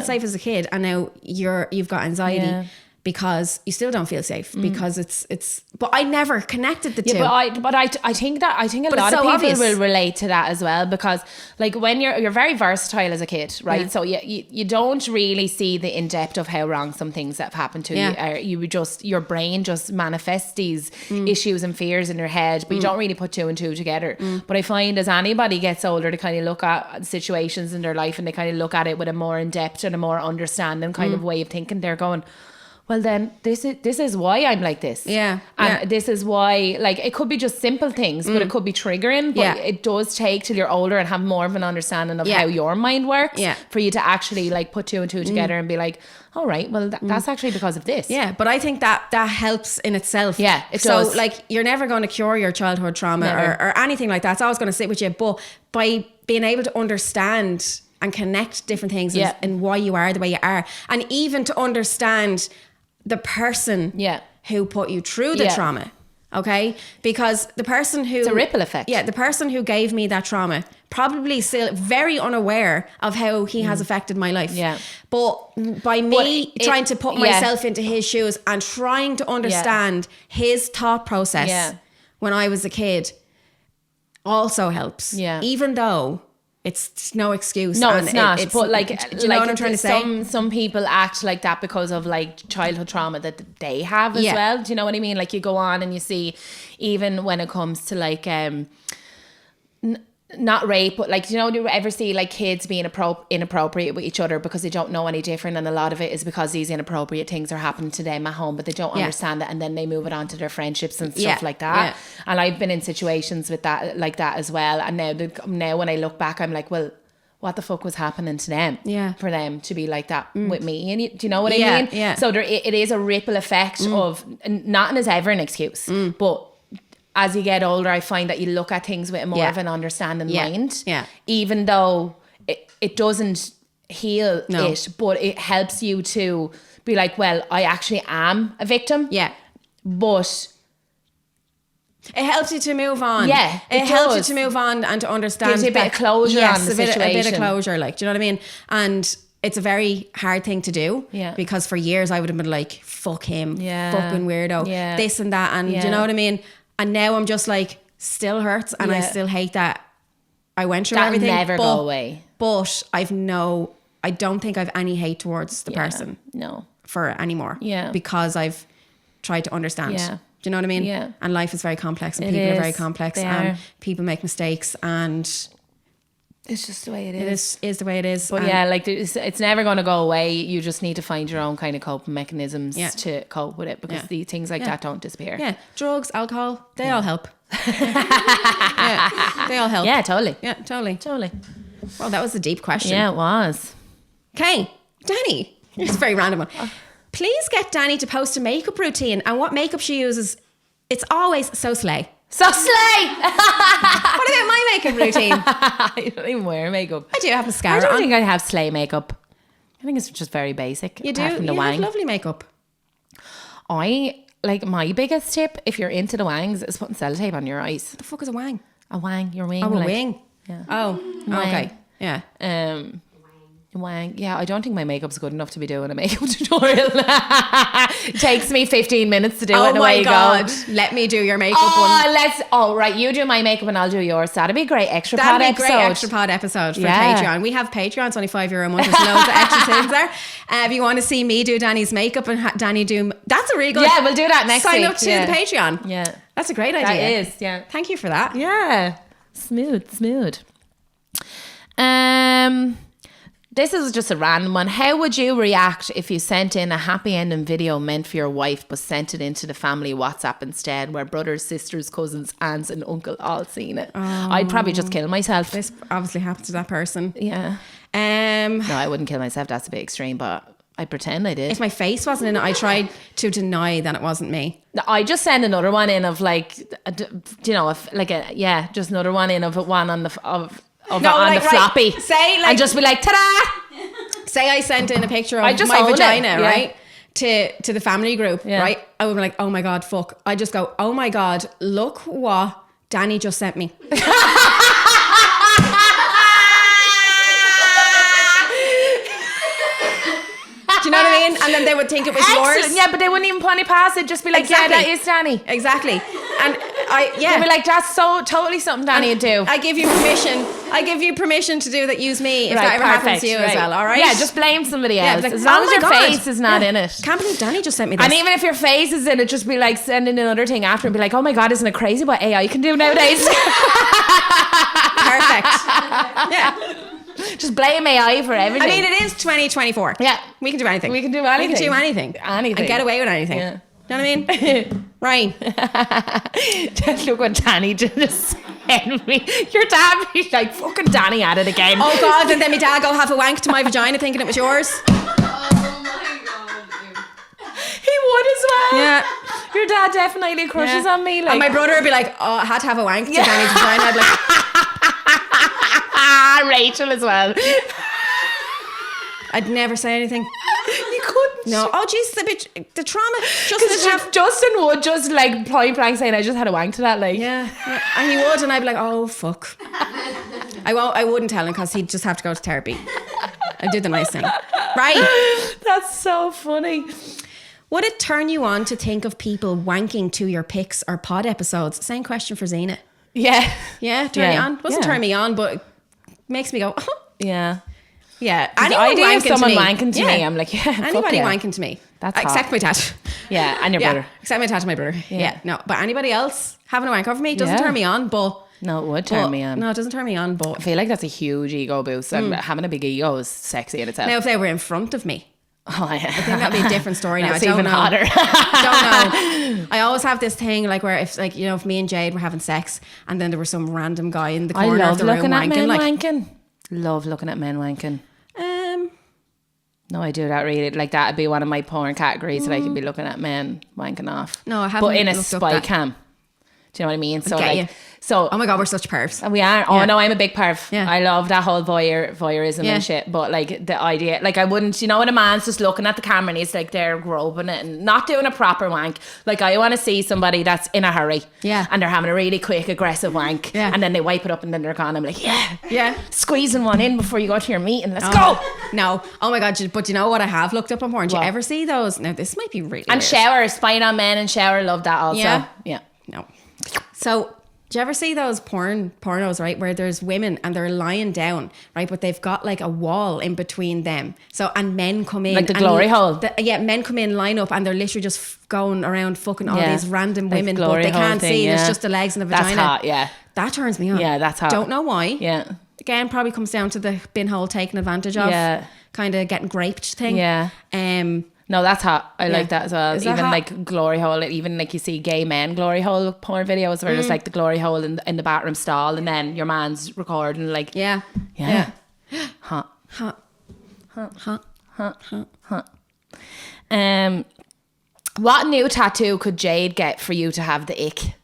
safe as a kid, and now you've got anxiety because you still don't feel safe because it's but I never connected the two. But I think a lot of people will relate to that as well, because like when you're very versatile as a kid, right? So you don't really see the in depth of how wrong some things that have happened to you. Your brain just manifests these issues and fears in your head, but you don't really put 2 and 2 together. But I find as anybody gets older, they kind of look at situations in their life and they kind of look at it with a more in depth and a more understanding kind of way of thinking. They're going, well then this is why I'm like this. And this is why, like, it could be just simple things, but it could be triggering, but it does take till you're older and have more of an understanding of how your mind works for you to actually like put 2 and 2 together and be like, all right, well that's actually because of this. But I think that helps in itself. It does. So like you're never going to cure your childhood trauma or anything like that. It's always going to sit with you, but by being able to understand and connect different things and why you are the way you are, and even to understand the person who put you through the trauma, okay? Because the person who... It's a ripple effect. Yeah, the person who gave me that trauma probably still very unaware of how he has affected my life. But by me trying to put myself into his shoes and trying to understand his thought process when I was a kid also helps. Even though... It's no excuse. No, it's not. But like, do you know what I'm trying to say? Some people act like that because of like childhood trauma that they have as well. Do you know what I mean? Like you go on and you see, even when it comes to like, not rape, but like, do you ever see like kids being inappropriate with each other because they don't know any different, and a lot of it is because these inappropriate things are happening to them at home, but they don't understand it, and then they move it on to their friendships and stuff like that. And I've been in situations with that like that as well, and now when I look back, I'm like, well, what the fuck was happening to them for them to be like that with me? And do you know what I mean? So it is a ripple effect of, nothing is ever an excuse, but as you get older, I find that you look at things with more of an understanding mind. Even though it doesn't heal it, but it helps you to be like, well, I actually am a victim. Yeah. But it helps you to move on. Yeah. It helps you to move on and to understand. Gives you a bit of closure on the situation. A bit of closure, like, do you know what I mean? And it's a very hard thing to do. Yeah. Because for years I would have been like, fuck him. Yeah. Fucking weirdo. Yeah. This and that. And do you know what I mean? And now I'm just like, still hurts. And I still hate that I went through everything. That'll never go away. But I don't think I've any hate towards the person. No. For anymore. Yeah. Because I've tried to understand. Yeah. Do you know what I mean? Yeah. And life is very complex and people are very complex and people make mistakes and it's just the way it is. It is the way it is. But yeah, like it's never going to go away. You just need to find your own kind of coping mechanisms to cope with it because the things like that don't disappear. Yeah. Drugs, alcohol, they all help. They all help. Yeah, totally. Yeah, totally. Well, that was a deep question. Yeah, it was. Okay, Danni. It's a very random one. Please get Danni to post a makeup routine and what makeup she uses. It's always so slay. So slay! What about my makeup routine? I don't even wear makeup. I do have mascara I don't think I have slay makeup. I think it's just very basic. You do? You have lovely makeup. Like my biggest tip, if you're into the wangs, is putting sellotape on your eyes. The fuck is a wang? A wang, your wing. Oh, a wing. Yeah. Oh, okay. Yeah. Wang. Yeah, I don't think my makeup's good enough to be doing a makeup tutorial. It takes me 15 minutes to do it. Oh my God. Let me do your makeup one. Right, you do my makeup and I'll do yours. That'd be a great extra pod episode. That'd be a great extra pod episode for Patreon. We have Patreon. It's only €5 a month. There's loads of extra things there. If you want to see me do Danni's makeup and Danni do... That's a really good... Yeah, we'll do that next week. Sign up to the Patreon. Yeah. That's a great idea. That is, yeah. Thank you for that. Yeah. Smooth. This is just a random one. How would you react if you sent in a happy ending video meant for your wife but sent it into the family WhatsApp instead where brothers, sisters, cousins, aunts and uncle all seen it? I'd probably just kill myself. This obviously happened to that person. Yeah. No, I wouldn't kill myself. That's a bit extreme, but I'd pretend I did. If my face wasn't in it, I tried to deny that it wasn't me. I just send another one in of like, just another one in of one on the... the floppy. Say like, and just be like, ta-da! Say I sent in a picture of my vagina, right? To the family group, right? I would be like, oh my God, fuck. I just go, oh my God, look what Danni just sent me. Do you know what I mean? And then they would think it was yours. Yeah, but they wouldn't even put any past it. Just be like, yeah, that is Danni. Exactly. And they'd be like, that's so totally something Danni would do. I give you permission to do that. Use me if that ever happens to you as well. All right. Yeah, just blame somebody else. Like, as long as your face is not in it. Can't believe Danni just sent me this. And even if your face is in it, just be like sending another thing after and be like, oh my God, isn't it crazy what AI can do nowadays? Perfect. Yeah. Just blame AI for everything. I mean, it is 2024. Yeah. We can do anything. We can do anything. And get away with anything. Yeah. You know what I mean? Right. Look what Danni just sent me. Your dad be like, fucking Danni at it again. Oh God, and then my dad go have a wank to my vagina thinking it was yours. Oh my God. He would as well. Yeah. Your dad definitely crushes on me. Like. And my brother would be like, oh, I had to have a wank to Danni's vagina. I'd be like... Rachel as well. I'd never say anything. You couldn't. No. Oh jeez, the trauma. Justin would just like point blank saying, I just had a wank to that, like. Yeah. And he would, and I'd be like, oh fuck. I wouldn't tell him because he'd just have to go to therapy. I'd do the nice thing. Right. That's so funny. Would it turn you on to think of people wanking to your pics or pod episodes? Same question for Zena. Yeah. Yeah, turn you on. Doesn't turn me on, but makes me go, oh. Yeah. Yeah. Anyone wanking to me, I'm like, yeah. Anybody wanking to me. That's except my dad. Yeah, and your brother. Except my dad and my brother. Yeah. No, but anybody else having a wank over me doesn't turn me on, but... No, it would turn me on. No, it doesn't turn me on, but... I feel like that's a huge ego boost. Having a big ego is sexy in itself. Now, if they were in front of me... Oh, yeah. I think that'd be a different story now. That's even hotter. I don't know. I always have this thing like where if me and Jade were having sex and then there was some random guy in the corner of the room wanking. Love looking at men wanking. No, I do that really. Like that'd be one of my porn categories that I could be looking at men wanking off. No, I haven't. But in a spy cam. Do you know what I mean? So get you. So oh my God, we're such pervs. We are. Oh no, I'm a big perv. Yeah. I love that whole voyeurism and shit. But like the idea, like I wouldn't, when a man's just looking at the camera and he's like they're groping it and not doing a proper wank. Like I want to see somebody that's in a hurry. Yeah. And they're having a really quick, aggressive wank. Yeah. And then they wipe it up and then they're gone. I'm like, yeah, squeezing one in before you go to your meeting. Let's go. No. Oh my God. But you know what I have looked up on porn? Do you ever see those? Now this might be really and weird. shower, spying on men and shower. Love that also. Yeah. No. So, do you ever see those pornos, right, where there's women and they're lying down, right, but they've got like a wall in between them. So, and men come in. Like the glory hole. Men come in, line up, and they're literally just going around fucking all these random like women, but they can't see. Yeah. There's just the legs and the vagina. That's hot, yeah. That turns me on. Yeah, that's hot. Don't know why. Yeah. Again, probably comes down to the bin hole taken advantage of. Yeah. Kind of getting graped thing. Yeah. No, that's hot. I like that as well. Is that even hot? like glory hole, even like you see gay men glory hole porn videos where it's like the glory hole in the bathroom stall and then your man's recording like Yeah. hot. What new tattoo could Jade get for you to have the ick?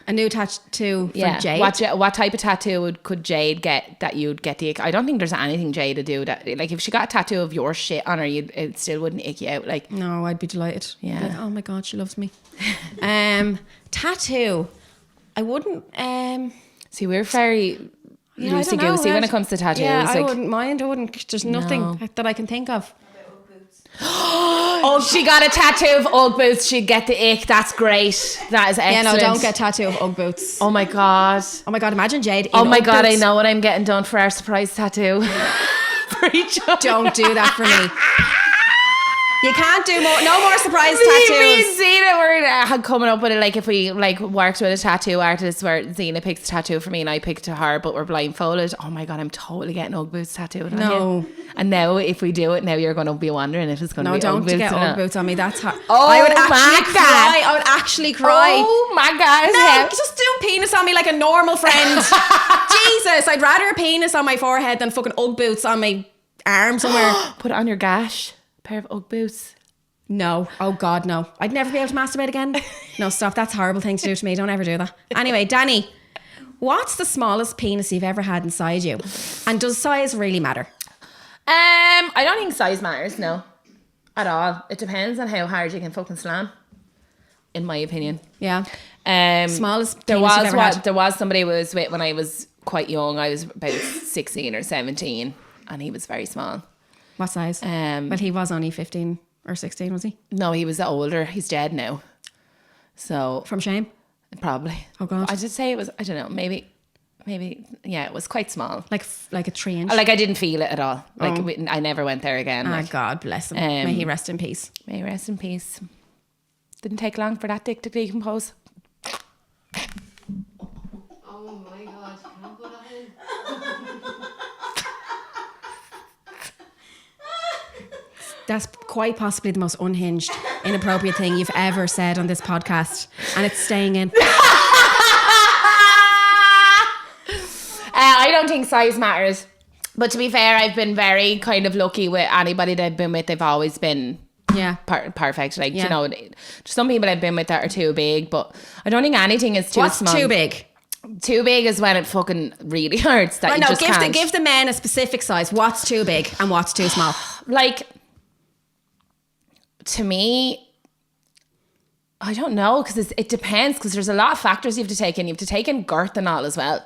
A new tattoo for Jade? What type of tattoo could Jade get that you'd get the ick? I don't think there's anything Jade to do that, like if she got a tattoo of your shit on her, it still wouldn't ick you out. Like, no, I'd be delighted. Yeah. Like, oh my God, she loves me. Tattoo. I wouldn't. See, we're very loosey goosey when it comes to tattoos. Yeah, I like, wouldn't mind. I wouldn't. There's nothing that I can think of. Oh, she got a tattoo of Ugg boots. She'd get the ick. That's great. That is excellent. Yeah, no, don't get a tattoo of Ugg boots. Oh my God. Oh my God, imagine Jade in Oh my Ugg God, boots. I know what I'm getting done for our surprise tattoo. For each other. Don't do that for me. You can't do no more surprise Me tattoos. and Zena were coming up with it, like if we like worked with a tattoo artist where Zena picks a tattoo for me and I picked to her, but we're blindfolded. Oh my God, I'm totally getting Ugg boots tattooed on you. And now if we do it, now you're going to be wondering if it's going to be No, Ugg don't boots get or Ugg not. boots on me. That's hard. Oh I would my actually God. cry. I would actually cry. Oh my God. No, just do a penis on me like a normal friend. Jesus, I'd rather a penis on my forehead than fucking Ugg boots on my arm somewhere. Put it on your gash. A pair of Ugg boots. No. Oh God, no. I'd never be able to masturbate again. No, stop. That's a horrible thing to do to me. Don't ever do that. Anyway, Danny, what's the smallest penis you've ever had inside you? And does size really matter? I don't think size matters, no. At all. It depends on how hard you can fucking slam. In my opinion. Yeah. Smallest there penis was you've ever had? There was somebody I was with when I was quite young. I was about 16 or 17 and he was very small. What size? Well, he was only 15 or 16, was he? No, he was older. He's dead now. So From shame? probably. Oh God. I just say it was, I don't know, maybe, yeah, it was quite small. Like a 3-inch? Like I didn't feel it at all. Like I never went there again. Like, God bless him. May he rest in peace. may he rest in peace. Didn't take long for that dick to decompose. Oh my God, can I put that in? That's quite possibly the most unhinged, inappropriate thing you've ever said on this podcast. And it's staying in. I don't think size matters. But to be fair, I've been very kind of lucky with anybody that I've been with. They've always been perfect. Like, you know, some people I've been with that are too big, but I don't think anything is too small. What's too big? Too big is when it fucking really hurts. That you just can't. Give the men a specific size. What's too big and what's too small? Like, to me, I don't know, because it depends, because there's a lot of factors you have to take in. You have to take in girth and all as well.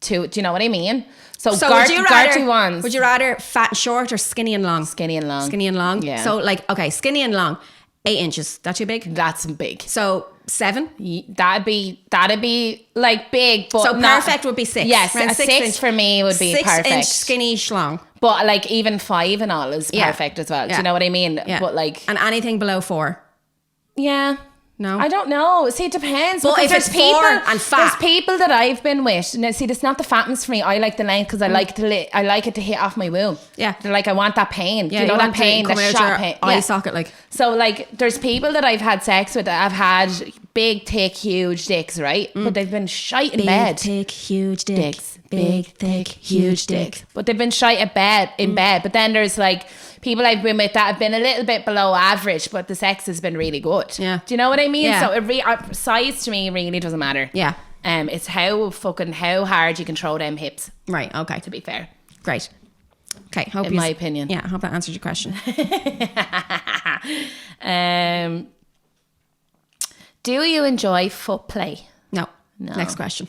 Do you know what I mean? So girthy ones. Would you rather fat and short or skinny and long? Skinny and long. Skinny and long? Yeah. So like, okay, skinny and long, 8 inches. That too big? That's big. So 7? That'd be like big, but so perfect would be 6. Yes, around a 6 for me would be perfect. 6-inch skinny long. But like even 5 and all is perfect as well. Yeah. Do you know what I mean? Yeah. But like, and anything below 4? Yeah. No, I don't know. See, it depends. But if it's 4 and fat, there's people that I've been with. Now, see, that's not the fatness for me. I like the length because I like it to hit off my womb. Yeah, they're like, I want that pain. Yeah, you know that pain, that sharp pain. Eye socket, like. So, like, there's people that I've had sex with that have had big, thick, huge dicks, right? But they've been shite in bed. Big, thick, huge dicks. Big, thick, huge dicks. But they've been shite in bed. But then there's like people I've been with that have been a little bit below average, but the sex has been really good. Yeah. Do you know what I mean? Yeah. So size to me really doesn't matter. Yeah. It's how hard you can throw them hips. Right. Okay. To be fair. Great. Okay. In my opinion. Yeah. I hope that answered your question. Do you enjoy foot play? No. Next question.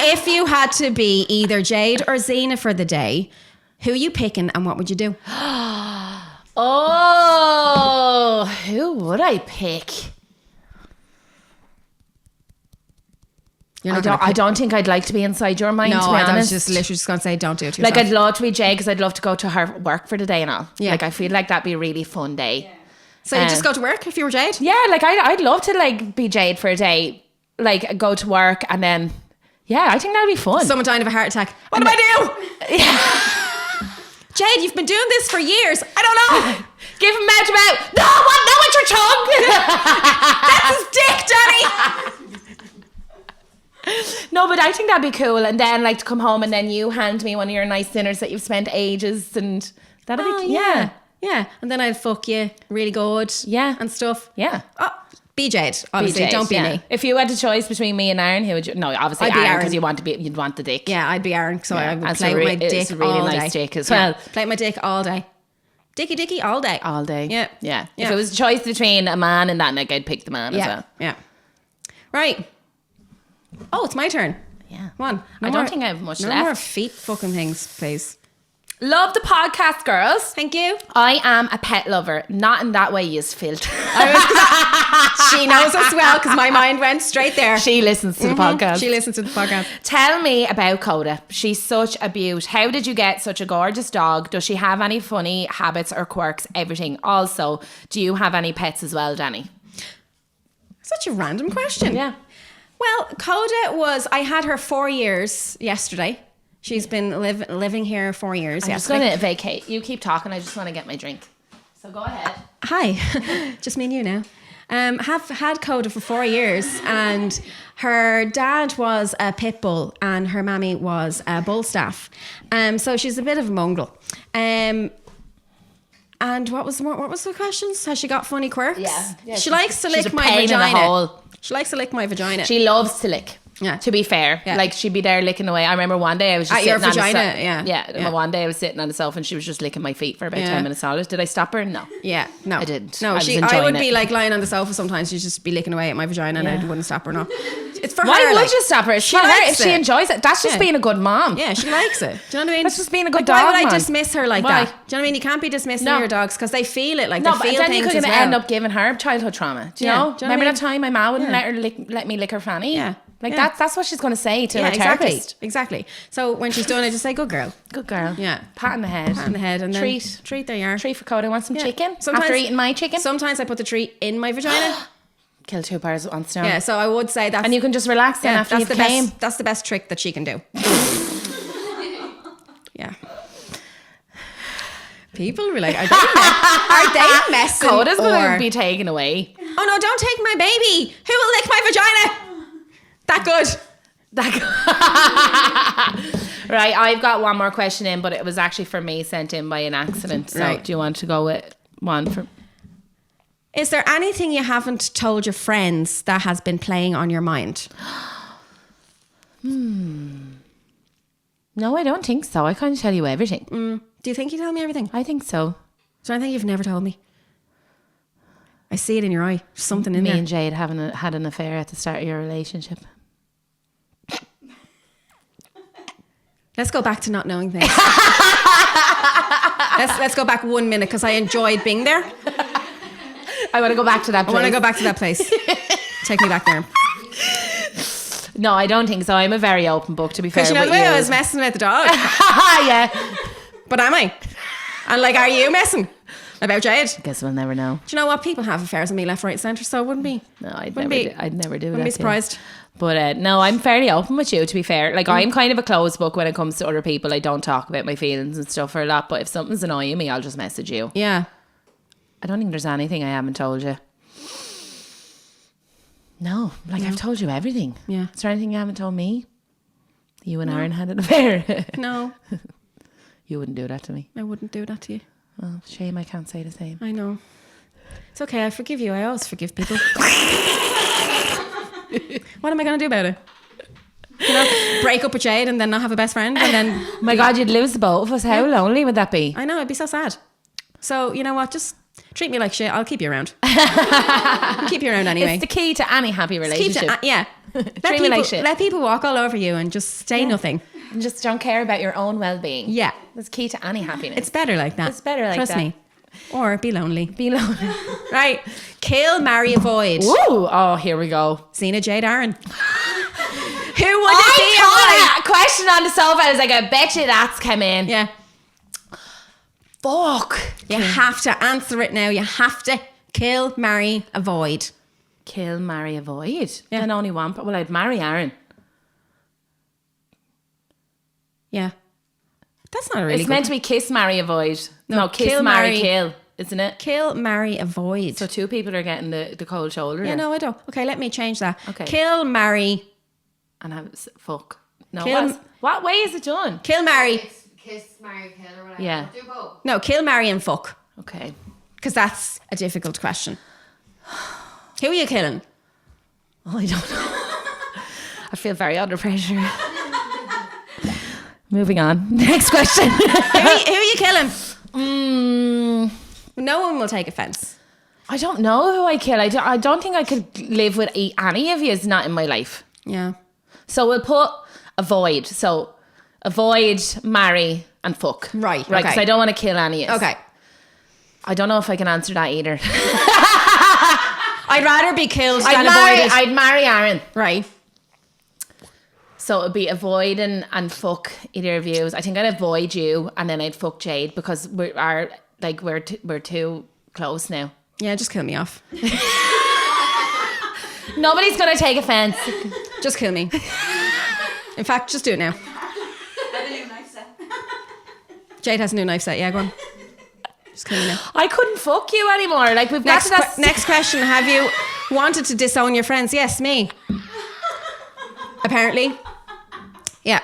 If you had to be either Jade or Zena for the day, who are you picking and what would you do? Oh, who would I pick? I don't think I'd like to be inside your mind. No, to be honest. I was just literally just going to say, don't do it to yourself. Like, I'd love to be Jade because I'd love to go to her work for the day and all. Yeah. Like, I feel like that'd be a really fun day. Yeah. So you just go to work if you were Jade? Yeah, like I'd love to like be Jade for a day, like go to work and then, yeah, I think that'd be fun. Someone dying of a heart attack. What do I do? Yeah. Jade, you've been doing this for years. I don't know. Give him mouth to mouth. No, what? No, it's your tongue. That's his dick, Danny. No, but I think that'd be cool. And then like to come home and then you hand me one of your nice dinners that you've spent ages and that'd be yeah. Yeah, and then I'd fuck you really good. Yeah. And stuff. Yeah. Oh, be Jade, obviously. Don't be me. If you had a choice between me and Aaron, who would you? No, obviously I'd be Aaron because you'd want the dick. Yeah, I'd be Aaron, so I would That's play with my dick it's a really all nice day. dick as well. Play with my dick all day. Dicky all day. All day. Yeah. If it was a choice between a man and that, like I'd pick the man as well. Yeah. Right. Oh, it's my turn. Yeah. Come on. I don't think I have much left. No more feet fucking things, please. Love the podcast, girls. Thank you. I am a pet lover. Not in that way, yous filth. She knows us well because my mind went straight there. She listens to the podcast. She listens to the podcast. Tell me about Coda. She's such a beaut. How did you get such a gorgeous dog? Does she have any funny habits or quirks? Everything. Also, do you have any pets as well, Danny? Such a random question. Yeah. Well, I had her 4 years yesterday. She's been living here 4 years. I'm just going to vacate. You keep talking. I just want to get my drink. So go ahead. Hi. Just me and you now. Have had Coda for 4 years, and her dad was a pit bull and her mammy was a bull staff. So she's a bit of a mongrel. And what was the questions? Has she got funny quirks? Yeah. She likes to lick my vagina. She likes to lick my vagina. She loves to lick. Yeah. To be fair, like she'd be there licking away. I remember one day I was just at sitting your vagina. on the yeah. One day I was sitting on the sofa and she was just licking my feet for about 10 minutes solid. Did I stop her? No. Yeah, no, I didn't. No, I would be like lying on the sofa sometimes. She'd just be licking away at my vagina and I wouldn't stop her. No, it's for her. Why would you stop her? It's for her if she enjoys it. That's just being a good mom. Yeah, she likes it. Do you know what I mean? That's just being a good dog. Why would I dismiss her like that? Do you know what I mean? You can't be dismissing your dogs because they feel it. Like they feel things as well. No, but then you're going to end up giving her childhood trauma. Do you know? Remember that time my mom wouldn't let me lick her fanny? Yeah. Like that's what she's going to say to her therapist. Exactly. So when she's done, I just say, "Good girl, good girl." Yeah, pat on the head, and then treat. There you are. Treat for Coda. Want some chicken? Sometimes, after eating my chicken. Sometimes I put the treat in my vagina. Kill two birds with one stone. Yeah. So I would say that, and you can just relax then after you came. That's the best trick that she can do. Yeah. People were like, are they messing? Coda's going to be taken away. Oh no, don't take my baby. Who will lick my vagina? That good. Right, I've got one more question in, but it was actually for me, sent in by an accident. So do you want to go with one for... Is there anything you haven't told your friends that has been playing on your mind? No, I don't think so. I can't tell you everything. Do you think you tell me everything? I think so. Is there anything you've never told me? I see it in your eye. There's something in there. Me and Jade had an affair at the start of your relationship. Let's go back to not knowing things. let's go back 1 minute because I enjoyed being there. I want to go back to that place. I want to go back to that place. Take me back there. No, I don't think so. I'm a very open book, to be fair. Because you know the way I was messing with the dog. Yeah. But am I? And like, are you messing about Jade? I guess we'll never know. Do you know what? People have affairs with me left, right, centre, so it wouldn't be. No, I'd never do that. Wouldn't be surprised. But no, I'm fairly open with you, to be fair. Like, I'm kind of a closed book when it comes to other people. I don't talk about my feelings and stuff for a lot, but if something's annoying me, I'll just message you. Yeah. I don't think there's anything I haven't told you. No, like I've told you everything. Yeah. Is there anything you haven't told me? You and Aaron had an affair. No. You wouldn't do that to me. I wouldn't do that to you. Oh, shame I can't say the same. I know. It's okay, I forgive you. I always forgive people. What am I going to do about it? You know, break up with Jade and then not have a best friend and then... Oh my God, you'd lose the both of us. How lonely would that be? I know, it'd be so sad. So, you know what? Just treat me like shit. I'll keep you around. I'll keep you around anyway. It's the key to any happy relationship. Yeah. Treat me like shit. Let people walk all over you and just say nothing. And just don't care about your own well-being. Yeah. That's key to any happiness. It's better like that. It's better like Trust that. me. Or be lonely. Be lonely. Right. Kill, marry, avoid. Woo! Oh, here we go. Zena, Jade, Aaron. Who would I it be? thought a question on the sofa. I was like, I bet you that's come in. Yeah. Fuck. You have to answer it now. You have to kill, marry, avoid. Kill, marry, avoid. Yeah. Then only one. Well, I'd marry Aaron. Yeah. That's not a really It's good meant to be kiss, marry, avoid. No, kiss, kill, marry, marry. kill. Isn't it? Kill, marry, avoid. So 2 people are getting the cold shoulder. Yeah, no, I don't. Okay, let me change that. Okay. Kill, marry. And have fuck. No, Kill- what way is it done? Kill, marry. Kiss, marry, kill, or whatever. Yeah. Do both. No, kill, marry, and fuck. Okay. Because that's a difficult question. Who are you killing? Oh, I don't know. I feel very under pressure. Moving on. Next question. Who are you killing? No one will take offense. I don't know who I kill. I don't think I could live with any of you. It's not in my life. Yeah. So we'll put avoid. So avoid, marry, and fuck. Right, Right, because okay. I don't want to kill any of you. Okay. I don't know if I can answer that either. I'd rather be killed than avoided. I'd marry Aaron. Right. So it would be avoid and fuck either of you. I think I'd avoid you and then I'd fuck Jade because we're too close now. Yeah, just kill me off. Nobody's gonna take offense. Just kill me. In fact, just do it now. I have a new knife set. Jade has a new knife set. Yeah, go on. Just kill me now. I couldn't fuck you anymore. Like we've got to that. Next question. Have you wanted to disown your friends? Yes, me. Apparently. Yeah.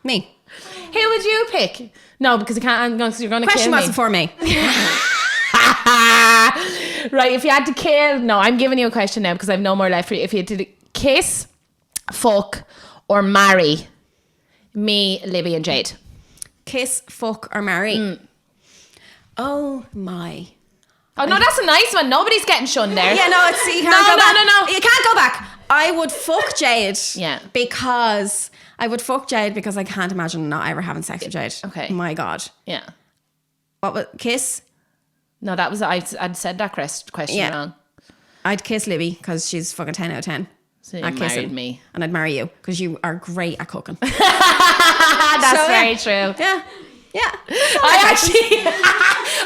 Me. Who would you pick? No, because I can't. You're going to Question kill me. wasn't for me. Right, if you had to kill... No, I'm giving you a question now because I have no more left for you. If you had to kiss, fuck, or marry me, Libby and Jade. Kiss, fuck, or marry. Oh my. Oh, no, that's a nice one. Nobody's getting shunned there. Yeah, no, it's you can't No, go no, back. no. You can't go back. I would fuck Jade. Yeah. Because I would fuck Jade because I can't imagine not ever having sex with Jade. Okay. My God. Yeah. What would kiss? No, that was... I'd said that question wrong. I'd kiss Libby because she's fucking 10 out of 10. So you at married kissing. me. And I'd marry you because you are great at cooking. That's So, very yeah. true. Yeah. Yeah. I actually...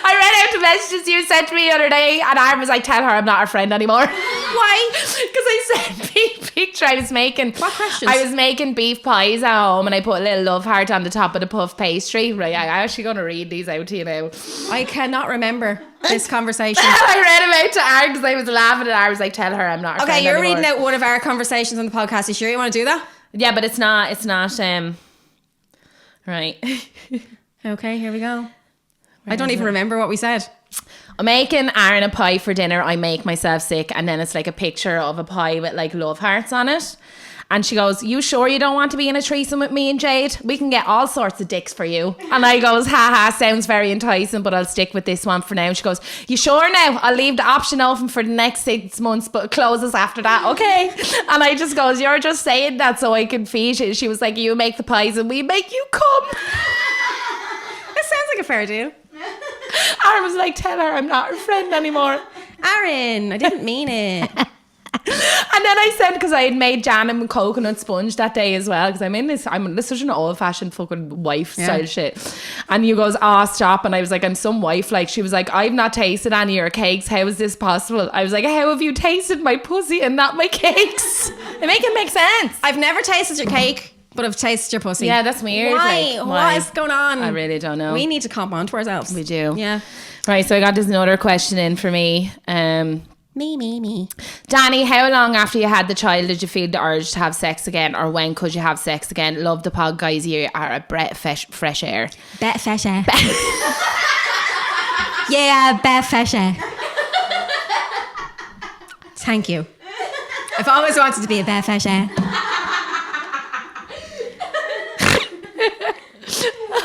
I read out the messages you sent to me the other day and I was like, tell her I'm not her friend anymore. Why? Because I said picture I was making... What questions? I was making beef pies at home and I put a little love heart on the top of the puff pastry. Right, I'm actually going to read these out to you now. I cannot remember this conversation. I read them out to Aaron because I was laughing at her. I was like, tell her I'm not her friend Okay, you're anymore. reading out one of our conversations on the podcast. You sure you want to do that? Yeah, but it's not right. Okay, here we go. I don't even remember what we said. I'm making Aaron a pie for dinner. I make myself sick. And then it's like a picture of a pie with like love hearts on it. And she goes, you sure you don't want to be in a threesome with me and Jade? We can get all sorts of dicks for you. And I goes, haha, sounds very enticing, but I'll stick with this one for now. And she goes, you sure now? I'll leave the option open for the next 6 months, but it closes after that, okay? And I just goes, you're just saying that so I can feed you. She was like, you make the pies and we make you come. That sounds like a fair deal. Aaron was like, tell her I'm not her friend anymore. Aaron, I didn't mean it. And then I said, because I had made jam and coconut sponge that day as well, because I'm such an old-fashioned fucking wife style shit. And you goes, stop. And I was like, I'm some wife. Like, she was like, I've not tasted any of your cakes. How is this possible? I was like, how have you tasted my pussy and not my cakes? It makes sense. I've never tasted your cake, but I've tasted your pussy. Yeah, that's weird. Why? Like, What is going on? I really don't know. We need to comp on to ourselves. We do. Yeah. Right, so I got this another question in for me. Me. Danny, how long after you had the child did you feel the urge to have sex again, or when could you have sex again? Love the pod, guys. You are a breath of fresh air. Bet fresh air. Yeah, bet fresh air. Thank you. I've always wanted to be a bet fresh air.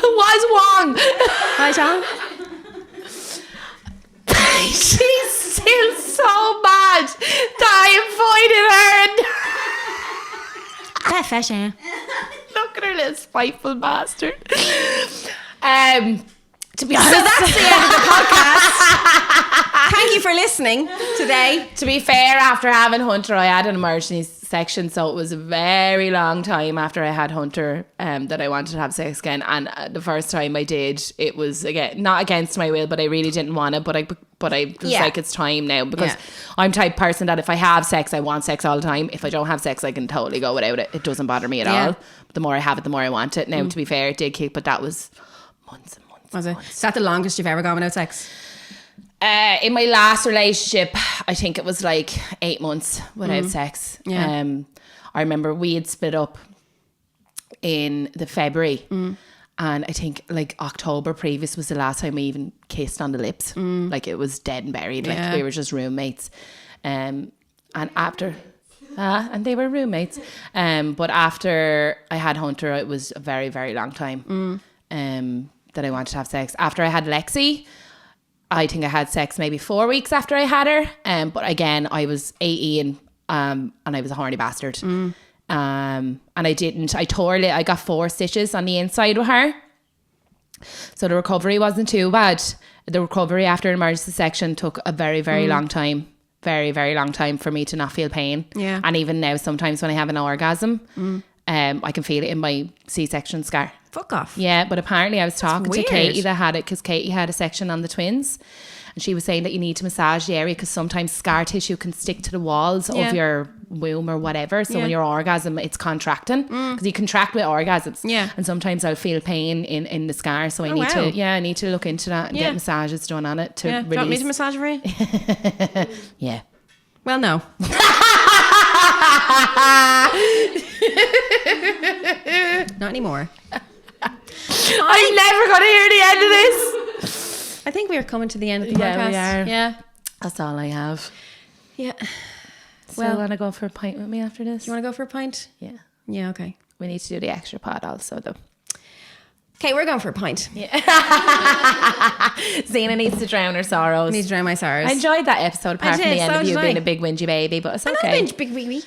What's wrong? What's wrong? She's still so mad that I invited her. Bet fresh air. Look at her little spiteful bastard. To be honest, so that's the end of the podcast. Thank you for listening today. To be fair, after having Hunter, I had an emergency section, so it was a very long time after I had Hunter that I wanted to have sex again. And the first time I did, it was again not against my will, but I really didn't want it. But I was like, it's time now, because I'm the type of person that if I have sex, I want sex all the time. If I don't have sex, I can totally go without it. It doesn't bother me at all. But the more I have it, the more I want it. Now, to be fair, it did keep, but that was months and months. Was it? Is that the longest you've ever gone without sex? In my last relationship, I think it was like 8 months without sex. Yeah. I remember we had split up in the February, and I think like October previous was the last time we even kissed on the lips. Like it was dead and buried. Like we were just roommates. And after, and they were roommates. But after I had Hunter, it was a very, very long time. That I wanted to have sex. After I had Lexi, I think I had sex maybe 4 weeks after I had her. But again, I was 18 and I was a horny bastard. And I got 4 stitches on the inside with her. So the recovery wasn't too bad. The recovery after an emergency section took a very, very long time. Very, very long time for me to not feel pain. Yeah. And even now, sometimes when I have an orgasm, I can feel it in my C-section scar. Fuck off. Yeah, but apparently I was talking to Katie that had it, because Katie had a section on the twins, and she was saying that you need to massage the area because sometimes scar tissue can stick to the walls of your womb or whatever. So when your orgasm, it's contracting, because you contract with orgasms. Yeah. And sometimes I'll feel pain in the scar. So I need to look into that and get massages done on it to release. Do you want me to massage for you? Yeah. Well, no. Not anymore. I'm never going to hear the end of this. I think we are coming to the end of the podcast. We are. Yeah. That's all I have. Yeah. So you want to go for a pint with me after this? You want to go for a pint? Yeah. Yeah, okay. We need to do the extra pod also, though. Okay, we're going for a pint. Yeah. Zena needs to drown her sorrows. I need to drown my sorrows. I enjoyed that episode, apart from the end of you being a big whingy baby, but it's okay. I'm not big whingy.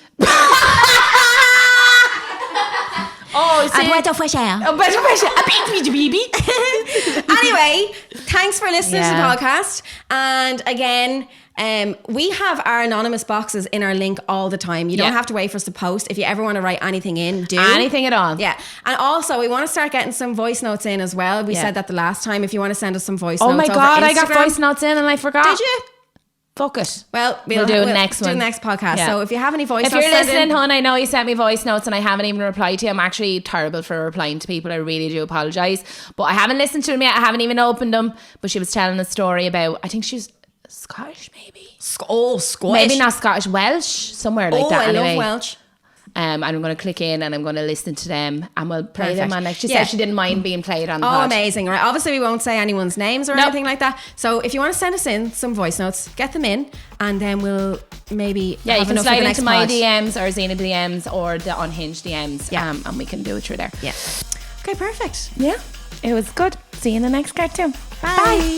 Oh, see. A fresh air. A big baby. Anyway, thanks for listening to the podcast. And again, we have our anonymous boxes in our link all the time. You don't have to wait for us to post. If you ever want to write anything in, do. Anything at all. Yeah. And also, we want to start getting some voice notes in as well. We said that the last time. If you want to send us some voice notes. Oh my God, I got voice notes in and I forgot. Did you? Fuck it. Well, we'll do the next one. Do the next podcast. Yeah. So if you have any voice notes, if you're listening, hon, I know you sent me voice notes and I haven't even replied to you. I'm actually terrible for replying to people. I really do apologise. But I haven't listened to them yet. I haven't even opened them. But she was telling a story about, I think she's Scottish, maybe. Scottish. Maybe not Scottish, Welsh, somewhere like that. I anyway. love Welsh. And I'm going to click in and I'm going to listen to them and we'll play them on next. She said she didn't mind being played on the pod. Amazing. Right. Obviously we won't say anyone's names or anything like that. So if you want to send us in some voice notes, get them in and then we'll maybe you can slide into my pod. DMs or Zena DMs or the Unhinged DMs and we can do it through there. Yeah. Okay, perfect. Yeah. It was good. See you in the next cartoon. Bye.